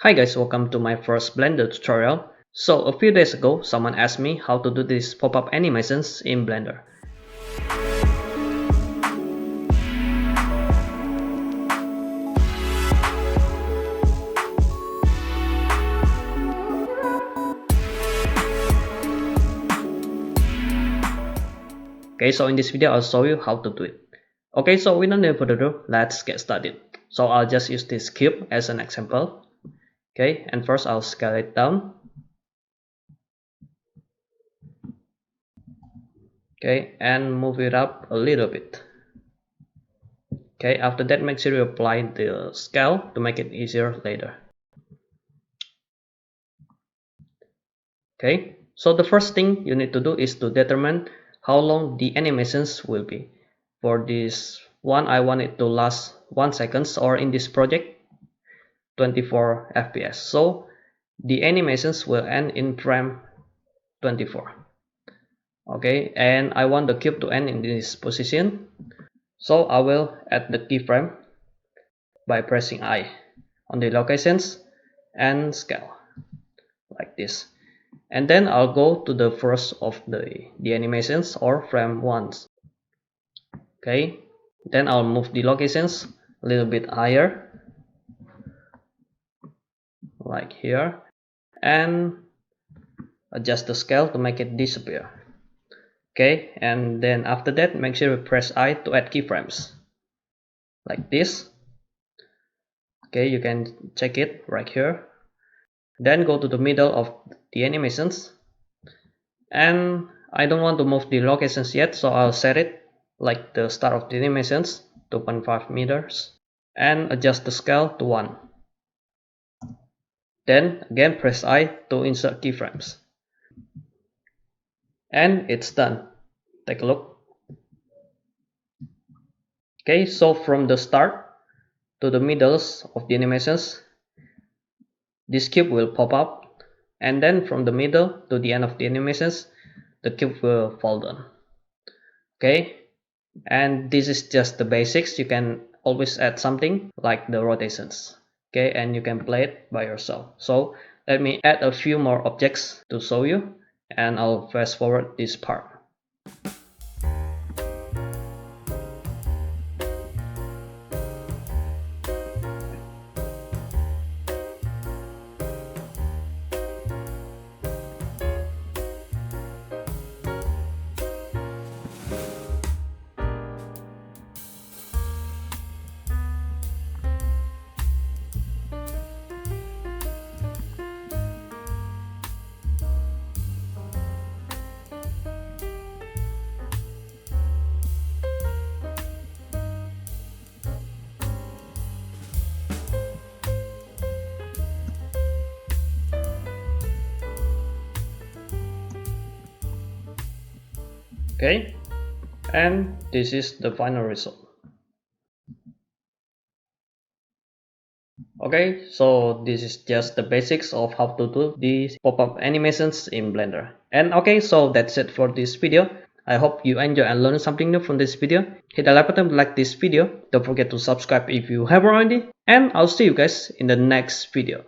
Hi guys, welcome to my first Blender tutorial. So a few days ago, someone asked me how to do these pop-up animations in Blender. Okay, so in this video I'll show you how to do it. Okay, so without any further ado, let's get started. So I'll just use this cube as an example. Okay, and first I'll scale it down. Okay, and move it up a little bit. Okay, after that make sure you apply the scale to make it easier later. Okay, so the first thing you need to do is to determine how long the animations will be. For this one, I want it to last 1 second, or in this project 24 fps. So the animations will end in frame 24. Okay, and I want the cube to end in this position, so I will add the keyframe by pressing I on the locations and scale like this. And then I'll go to the first of the animations, or frame 1. Okay, then I'll move the locations a little bit higher like here, and adjust the scale to make it disappear. Okay, and then after that make sure you press I to add keyframes like this. Okay, you can check it right here. Then go to the middle of the animations, and I don't want to move the locations yet, so I'll set it like the start of the animations, 2.5 meters, and adjust the scale to 1. Then again press I to insert keyframes. And it's done. Take a look. Okay, so from the start to the middles of the animations, this cube will pop up, and then from the middle to the end of the animations, the cube will fall down. Okay, and this is just the basics. You can always add something like the rotations. Okay, and you can play it by yourself. So let me add a few more objects to show you, and I'll fast forward this part. Okay, and this is the final result. Okay, so this is just the basics of how to do these pop-up animations in Blender. And okay, so that's it for this video. I hope you enjoy and learn something new from this video. Hit the like button to like this video. Don't forget to subscribe if you haven't already. And I'll see you guys in the next video.